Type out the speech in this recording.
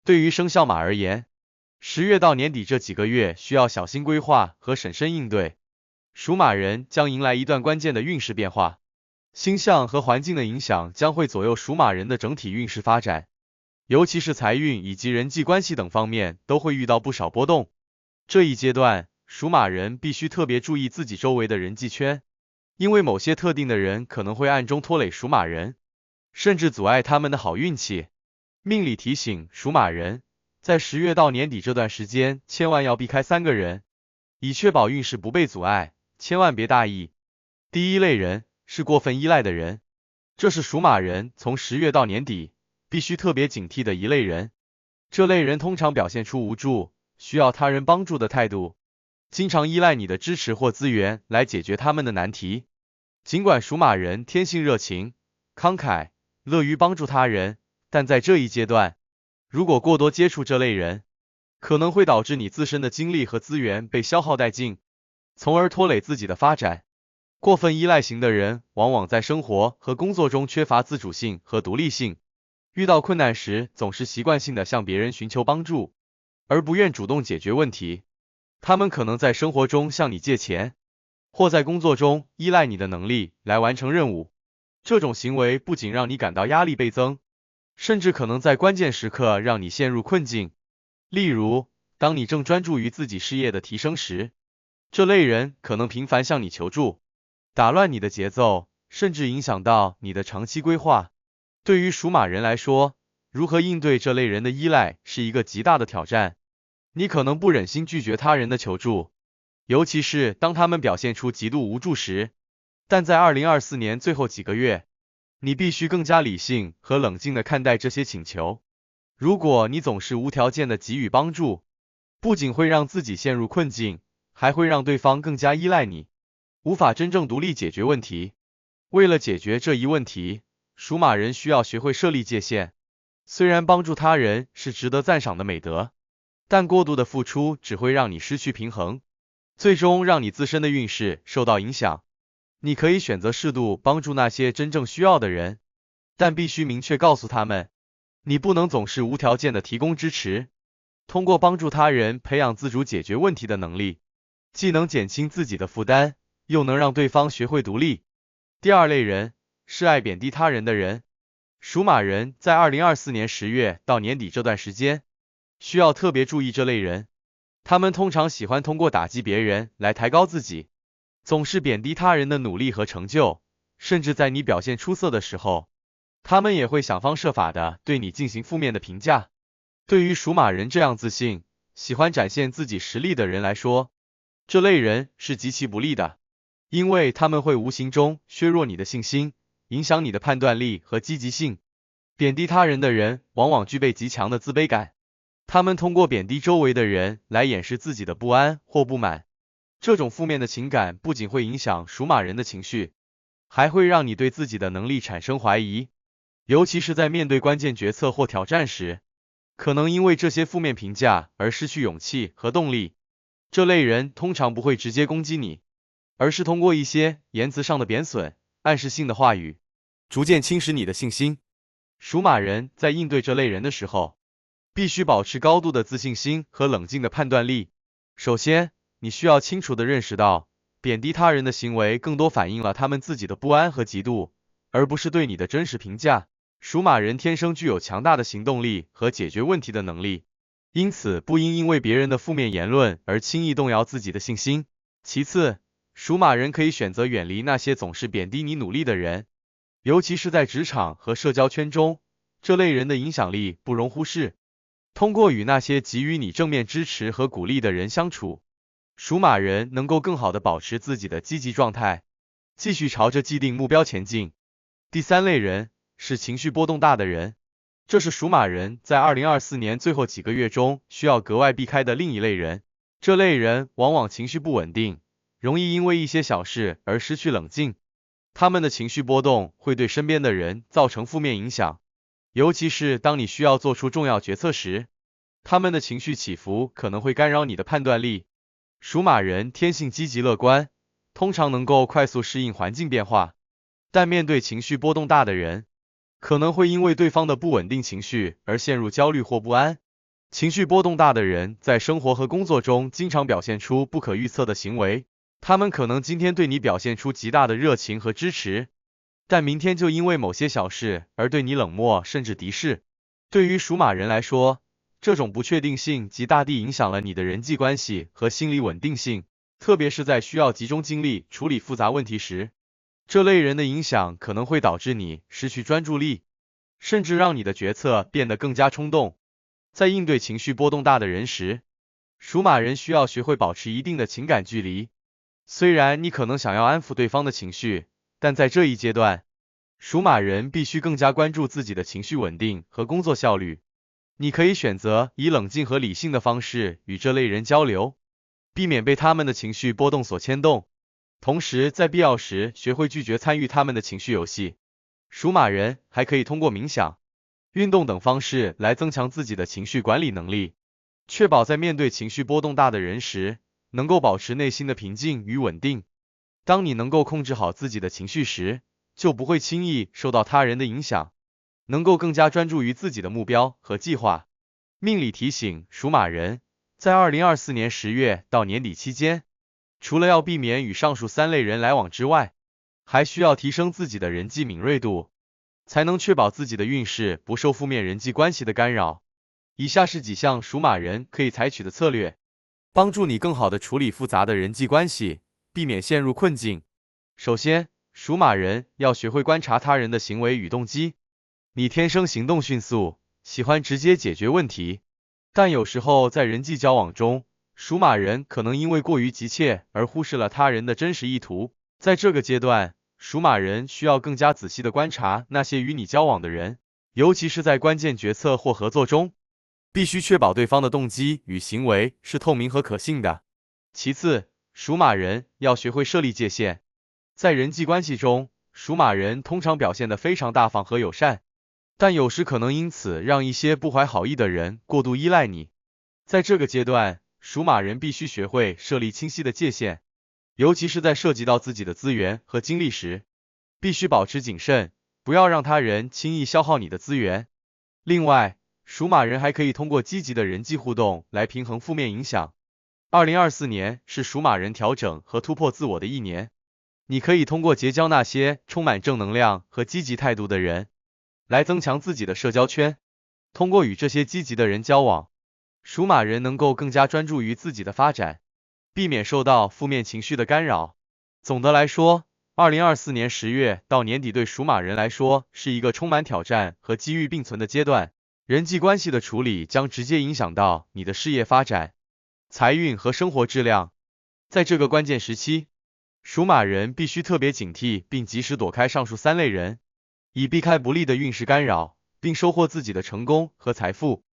对于生肖马而言，10月到年底这几个月需要小心规划和审慎应对。属马人将迎来一段关键的运势变化，星象和环境的影响将会左右属马人的整体运势发展，尤其是财运以及人际关系等方面都会遇到不少波动。这一阶段，属马人必须特别注意自己周围的人际圈，因为某些特定的人可能会暗中拖累属马人，甚至阻碍他们的好运气。命理提醒属马人，在10月到年底这段时间，千万要避开3个人，以确保运势不被阻碍，千万别大意。第一类人是过分依赖的人，这是属马人从10月到年底必须特别警惕的一类人。这类人通常表现出无助，需要他人帮助的态度，经常依赖你的支持或资源来解决他们的难题。尽管属马人天性热情、慷慨，乐于帮助他人，但在这一阶段，如果过多接触这类人，可能会导致你自身的精力和资源被消耗殆尽，从而拖累自己的发展。过分依赖型的人往往在生活和工作中缺乏自主性和独立性，遇到困难时总是习惯性的向别人寻求帮助，而不愿主动解决问题。他们可能在生活中向你借钱，或在工作中依赖你的能力来完成任务。这种行为不仅让你感到压力倍增，甚至可能在关键时刻让你陷入困境。例如，当你正专注于自己事业的提升时，这类人可能频繁向你求助，打乱你的节奏，甚至影响到你的长期规划。对于属马人来说，如何应对这类人的依赖是一个极大的挑战。你可能不忍心拒绝他人的求助，尤其是当他们表现出极度无助时。但在2024年最后几个月，你必须更加理性和冷静地看待这些请求。如果你总是无条件地给予帮助，不仅会让自己陷入困境，还会让对方更加依赖你，无法真正独立解决问题。为了解决这一问题，属马人需要学会设立界限。虽然帮助他人是值得赞赏的美德，但过度的付出只会让你失去平衡，最终让你自身的运势受到影响。你可以选择适度帮助那些真正需要的人，但必须明确告诉他们，你不能总是无条件的提供支持。通过帮助他人培养自主解决问题的能力，既能减轻自己的负担，又能让对方学会独立。第二类人是爱贬低他人的人。属马人在2024年10月到年底这段时间，需要特别注意这类人。他们通常喜欢通过打击别人来抬高自己，总是贬低他人的努力和成就，甚至在你表现出色的时候，他们也会想方设法的对你进行负面的评价。对于属马人这样自信、喜欢展现自己实力的人来说，这类人是极其不利的，因为他们会无形中削弱你的信心，影响你的判断力和积极性。贬低他人的人往往具备极强的自卑感，他们通过贬低周围的人来掩饰自己的不安或不满。这种负面的情感不仅会影响属马人的情绪，还会让你对自己的能力产生怀疑，尤其是在面对关键决策或挑战时，可能因为这些负面评价而失去勇气和动力。这类人通常不会直接攻击你，而是通过一些言辞上的贬损、暗示性的话语，逐渐侵蚀你的信心。属马人在应对这类人的时候，必须保持高度的自信心和冷静的判断力。首先，你需要清楚地认识到，贬低他人的行为更多反映了他们自己的不安和嫉妒，而不是对你的真实评价。属马人天生具有强大的行动力和解决问题的能力，因此不应因为别人的负面言论而轻易动摇自己的信心。其次，属马人可以选择远离那些总是贬低你努力的人，尤其是在职场和社交圈中，这类人的影响力不容忽视。通过与那些给予你正面支持和鼓励的人相处，属马人能够更好地保持自己的积极状态，继续朝着既定目标前进。第三类人是情绪波动大的人，这是属马人在2024年最后几个月中需要格外避开的另一类人。这类人往往情绪不稳定，容易因为一些小事而失去冷静。他们的情绪波动会对身边的人造成负面影响，尤其是当你需要做出重要决策时，他们的情绪起伏可能会干扰你的判断力。属马人天性积极乐观，通常能够快速适应环境变化，但面对情绪波动大的人，可能会因为对方的不稳定情绪而陷入焦虑或不安。情绪波动大的人在生活和工作中经常表现出不可预测的行为，他们可能今天对你表现出极大的热情和支持，但明天就因为某些小事而对你冷漠甚至敌视。对于属马人来说，这种不确定性极大地影响了你的人际关系和心理稳定性，特别是在需要集中精力处理复杂问题时。这类人的影响可能会导致你失去专注力，甚至让你的决策变得更加冲动。在应对情绪波动大的人时，属马人需要学会保持一定的情感距离。虽然你可能想要安抚对方的情绪，但在这一阶段，属马人必须更加关注自己的情绪稳定和工作效率。你可以选择以冷静和理性的方式与这类人交流，避免被他们的情绪波动所牵动。同时，在必要时学会拒绝参与他们的情绪游戏。属马人还可以通过冥想、运动等方式来增强自己的情绪管理能力，确保在面对情绪波动大的人时，能够保持内心的平静与稳定。当你能够控制好自己的情绪时，就不会轻易受到他人的影响，能够更加专注于自己的目标和计划。命理提醒属马人，在2024年10月到年底期间，除了要避免与上述3类人来往之外，还需要提升自己的人际敏锐度，才能确保自己的运势不受负面人际关系的干扰。以下是几项属马人可以采取的策略，帮助你更好地处理复杂的人际关系，避免陷入困境。首先，属马人要学会观察他人的行为与动机。你天生行动迅速，喜欢直接解决问题，但有时候在人际交往中，属马人可能因为过于急切而忽视了他人的真实意图。在这个阶段，属马人需要更加仔细地观察那些与你交往的人，尤其是在关键决策或合作中，必须确保对方的动机与行为是透明和可信的。其次，属马人要学会设立界限。在人际关系中，属马人通常表现得非常大方和友善，但有时可能因此让一些不怀好意的人过度依赖你。在这个阶段，属马人必须学会设立清晰的界限，尤其是在涉及到自己的资源和精力时，必须保持谨慎，不要让他人轻易消耗你的资源。另外，属马人还可以通过积极的人际互动来平衡负面影响。2024年是属马人调整和突破自我的一年，你可以通过结交那些充满正能量和积极态度的人，来增强自己的社交圈。通过与这些积极的人交往，属马人能够更加专注于自己的发展，避免受到负面情绪的干扰。总的来说，2024年10月到年底对属马人来说是一个充满挑战和机遇并存的阶段。人际关系的处理将直接影响到你的事业发展、财运和生活质量。在这个关键时期，属马人必须特别警惕并及时躲开上述3类人，以避开不利的运势干扰，并收获自己的成功和财富。